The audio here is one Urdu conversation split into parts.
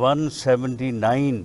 179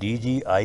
DGI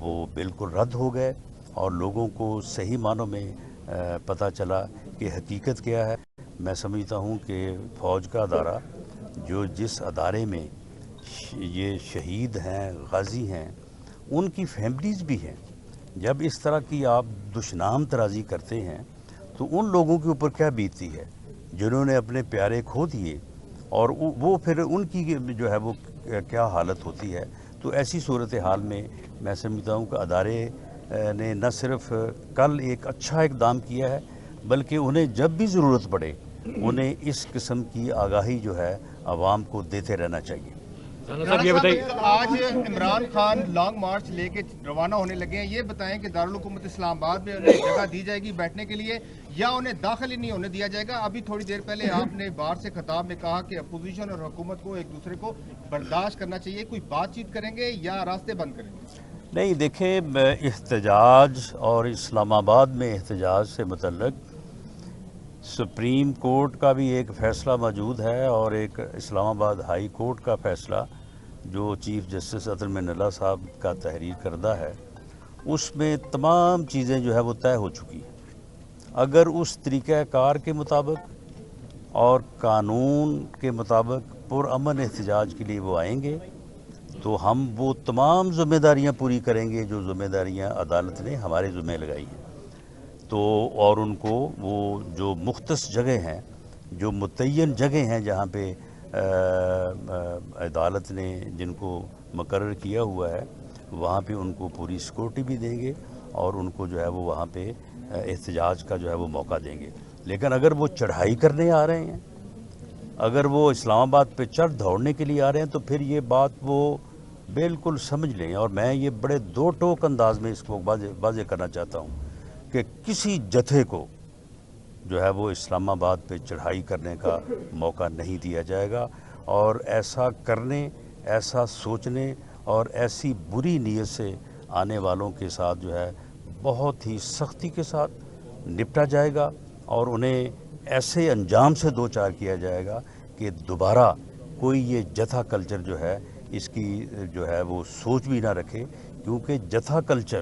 وہ بالکل رد ہو گئے اور لوگوں کو صحیح معنوں میں پتہ چلا کہ حقیقت کیا ہے۔ میں سمجھتا ہوں کہ فوج کا ادارہ جو جس ادارے میں یہ شہید ہیں، غازی ہیں، ان کی فیملیز بھی ہیں، جب اس طرح کی آپ دشنام ترازی کرتے ہیں تو ان لوگوں کے اوپر کیا بیتتی ہے جنہوں نے اپنے پیارے کھو دیے، اور وہ پھر ان کی جو ہے وہ کیا حالت ہوتی ہے۔ تو ایسی صورتحال میں سمجھتا ہوں کہ ادارے نے نہ صرف کل ایک اچھا اقدام کیا ہے، بلکہ انہیں جب بھی ضرورت پڑے انہیں اس قسم کی آگاہی جو ہے عوام کو دیتے رہنا چاہیے۔ صاحب یہ بتائیے، آج عمران خان لانگ مارچ لے کے روانہ ہونے لگے ہیں، یہ بتائیں کہ دارالحکومت اسلام آباد میں انہیں جگہ دی جائے گی بیٹھنے کے لیے یا انہیں داخل ہی نہیں ہونے دیا جائے گا؟ ابھی تھوڑی دیر پہلے آپ نے باہر سے خطاب میں کہا کہ اپوزیشن اور حکومت کو ایک دوسرے کو برداشت کرنا چاہیے، کوئی بات چیت کریں گے یا راستے بند کریں گے؟ نہیں، دیکھیں، احتجاج اور اسلام آباد میں احتجاج سے متعلق سپریم کورٹ کا بھی ایک فیصلہ موجود ہے اور ایک اسلام آباد ہائی کورٹ کا فیصلہ جو چیف جسٹس اطہر من اللہ صاحب کا تحریر کردہ ہے، اس میں تمام چیزیں جو ہے وہ طے ہو چکی ہیں۔ اگر اس طریقہ کار کے مطابق اور قانون کے مطابق پرامن احتجاج کے لیے وہ آئیں گے تو ہم وہ تمام ذمہ داریاں پوری کریں گے جو ذمہ داریاں عدالت نے ہمارے ذمہ لگائی ہیں۔ تو اور ان کو وہ جو مختص جگہ ہیں، جو متعین جگہ ہیں جہاں پہ عدالت نے جن کو مقرر کیا ہوا ہے، وہاں پہ ان کو پوری سیکورٹی بھی دیں گے اور ان کو جو ہے وہ وہاں پہ احتجاج کا جو ہے وہ موقع دیں گے۔ لیکن اگر وہ چڑھائی کرنے آ رہے ہیں، اگر وہ اسلام آباد پہ چڑھ دوڑنے کے لیے آ رہے ہیں تو پھر یہ بات وہ بالکل سمجھ لیں، اور میں یہ بڑے دو ٹوک انداز میں اس کو واضح کرنا چاہتا ہوں کہ کسی جتھے کو جو ہے وہ اسلام آباد پہ چڑھائی کرنے کا موقع نہیں دیا جائے گا، اور ایسا کرنے، ایسا سوچنے اور ایسی بری نیت سے آنے والوں کے ساتھ جو ہے بہت ہی سختی کے ساتھ نپٹا جائے گا اور انہیں ایسے انجام سے دوچار کیا جائے گا کہ دوبارہ کوئی یہ جتھا کلچر جو ہے اس کی جو ہے وہ سوچ بھی نہ رکھے، کیونکہ جتھا کلچر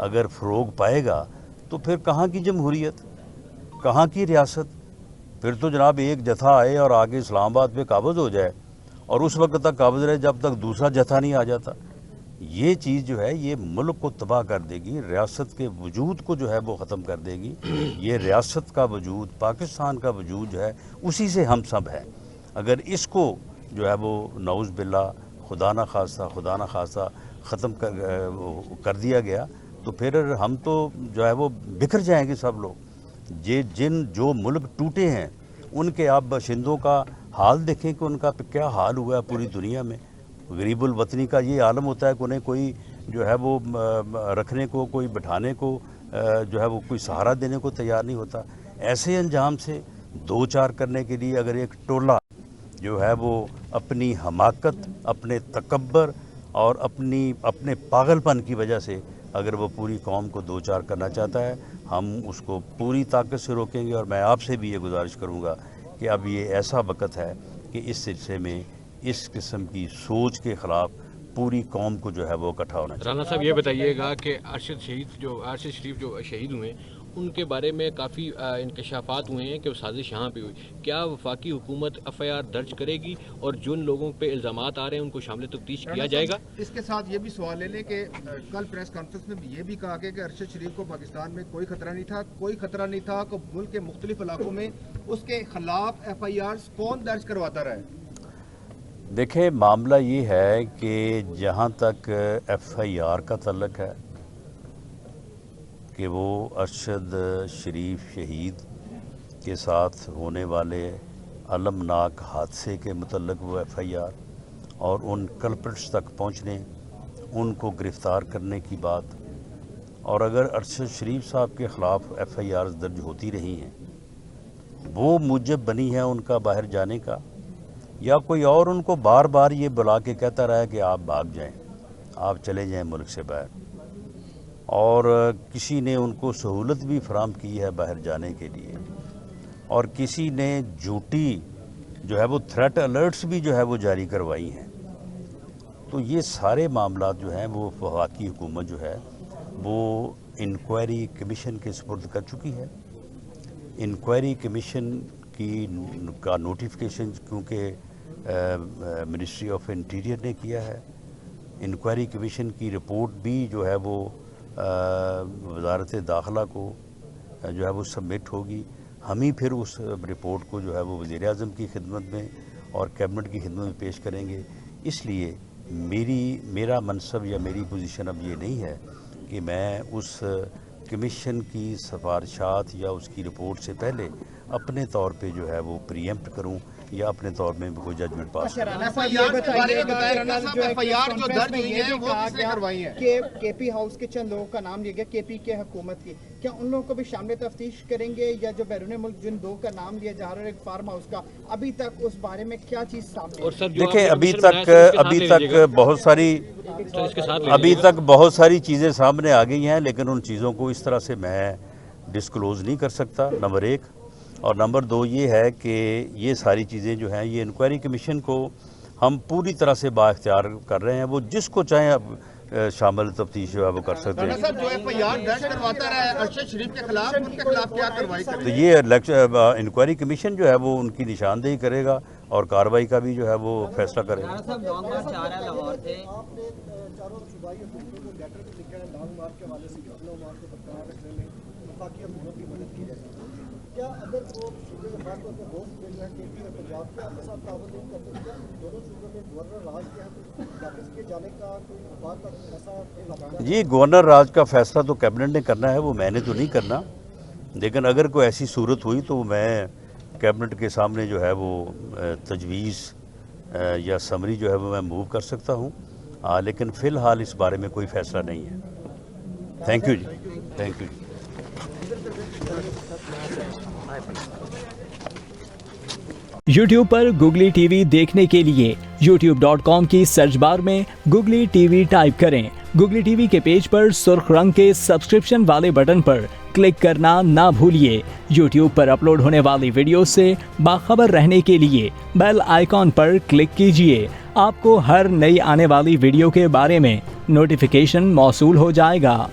اگر فروغ پائے گا تو پھر کہاں کی جمہوریت، کہاں کی ریاست؟ پھر تو جناب ایک جتھا آئے اور آگے اسلام آباد پہ قابض ہو جائے اور اس وقت تک قابض رہے جب تک دوسرا جتھا نہیں آ جاتا۔ یہ چیز جو ہے یہ ملک کو تباہ کر دے گی، ریاست کے وجود کو جو ہے وہ ختم کر دے گی۔ یہ ریاست کا وجود، پاکستان کا وجود جو ہے اسی سے ہم سب ہیں۔ اگر اس کو جو ہے وہ نعوذ باللہ خدا نہ خواستہ ختم کر دیا گیا تو پھر ہم تو جو ہے وہ بکھر جائیں گے سب لوگ۔ جو ملک ٹوٹے ہیں ان کے آپ باشندوں کا حال دیکھیں کہ ان کا کیا حال ہوا ہے پوری دنیا میں۔ غریب الوطنی کا یہ عالم ہوتا ہے کہ انہیں کوئی جو ہے وہ رکھنے کو، کوئی بٹھانے کو جو ہے وہ کوئی سہارا دینے کو تیار نہیں ہوتا۔ ایسے انجام سے دو چار کرنے کے لیے اگر ایک ٹولہ جو ہے وہ اپنی حماقت، اپنے تکبر اور اپنے پاگل پن کی وجہ سے اگر وہ پوری قوم کو دو چار کرنا چاہتا ہے، ہم اس کو پوری طاقت سے روکیں گے۔ اور میں آپ سے بھی یہ گزارش کروں گا کہ اب یہ ایسا وقت ہے کہ اس سلسلے میں اس قسم کی سوچ کے خلاف پوری قوم کو جو ہے وہ اکٹھا ہونا چاہیے۔ رانا صاحب یہ بتائیے گا کہ ارشد شریف جو شہید ہوئے ان کے بارے میں کافی انکشافات ہوئے ہیں کہ وہ سازش یہاں پہ ہوئی، کیا وفاقی حکومت FIR درج کرے گی اور جن لوگوں پہ الزامات آ رہے ہیں ان کو شامل تفتیش کیا جائے گا؟ اس کے ساتھ یہ بھی سوال لے لیں کہ کل پریس کانفرنس میں یہ بھی کہا گیا کہ ارشد شریف کو پاکستان میں کوئی خطرہ نہیں تھا کہ ملک کے مختلف علاقوں میں اس کے خلاف FIRs کون درج کرواتا رہا ہے؟ دیکھیں، معاملہ یہ ہے کہ جہاں تک FIR کا تعلق ہے کہ وہ ارشد شریف شہید کے ساتھ ہونے والے المناک حادثے کے متعلق وہ FIR اور ان کلپرٹس تک پہنچنے، ان کو گرفتار کرنے کی بات، اور اگر ارشد شریف صاحب کے خلاف FIRs درج ہوتی رہی ہیں، وہ موجب بنی ہے ان کا باہر جانے کا، یا کوئی اور ان کو بار بار یہ بلا کے کہتا رہا ہے کہ آپ بھاگ جائیں، آپ چلے جائیں ملک سے باہر، اور کسی نے ان کو سہولت بھی فراہم کی ہے باہر جانے کے لیے، اور کسی نے جھوٹی جو ہے وہ تھریٹ الرٹس بھی جو ہے وہ جاری کروائی ہیں، تو یہ سارے معاملات جو ہیں وہ وفاقی حکومت جو ہے وہ انکوائری کمیشن کے سپرد کر چکی ہے. انکوائری کمیشن کا نوٹیفیکیشن کیونکہ منسٹری آف انٹیریئر نے کیا ہے. انکوائری کمیشن کی رپورٹ بھی جو ہے وہ وزارت داخلہ کو جو ہے وہ سبمٹ ہوگی. ہم ہی پھر اس رپورٹ کو جو ہے وہ وزیر اعظم کی خدمت میں اور کیبنٹ کی خدمت میں پیش کریں گے. اس لیے میرا منصب یا میری پوزیشن اب یہ نہیں ہے کہ میں اس کمیشن کی سفارشات یا اس کی رپورٹ سے پہلے اپنے طور پہ جو ہے وہ پریمپٹ کروں یا اپنے طور میں کوئی ججمنٹ پاس کے پی ہاؤس کے چند لوگوں کا نام لیا گیا کے پی کے حکومت کی, کیا ان لوگوں کو بھی شامل تفتیش کریں گے یا جو بیرون ملک جن دو کا نام لیا جا رہا ہے ایک فارم ہاؤس کا, ابھی تک اس بارے میں کیا چیز سامنے؟ دیکھیں ابھی تک بہت ساری چیزیں سامنے آ گئی ہیں, لیکن ان چیزوں کو اس طرح سے میں ڈسکلوز نہیں کر سکتا, نمبر ایک. اور نمبر دو یہ ہے کہ یہ ساری چیزیں جو ہیں یہ انکوائری کمیشن کو ہم پوری طرح سے با اختیار کر رہے ہیں, وہ جس کو چاہیں اب شامل تفتیش جو ہے وہ کر سکتے ہیں. تو یہ انکوائری کمیشن جو ہے وہ ان کی نشاندہی کرے گا اور کارروائی کا بھی جو ہے وہ فیصلہ کرے گا. جی گورنر راج کا فیصلہ تو کیبنٹ نے کرنا ہے, وہ میں نے تو نہیں کرنا, لیکن اگر کوئی ایسی صورت ہوئی تو میں کیبنٹ کے سامنے جو ہے وہ تجویز یا سمری جو ہے وہ میں موو کر سکتا ہوں, لیکن فی الحال اس بارے میں کوئی فیصلہ نہیں ہے. تھینک یو جی, تھینک یو جی. یوٹیوب پر گوگلی ٹی وی دیکھنے کے لیے youtube.com کی سرچ بار میں گوگلی ٹی وی ٹائپ کریں. گوگلی ٹی وی کے پیج پر سرخ رنگ کے سبسکرپشن والے بٹن پر کلک کرنا نہ بھولیے. یوٹیوب پر اپلوڈ ہونے والی ویڈیو سے باخبر رہنے کے لیے بیل آئیکن پر کلک کیجیے. آپ کو ہر نئی آنے والی ویڈیو کے بارے میں نوٹیفیکیشن موصول ہو جائے گا.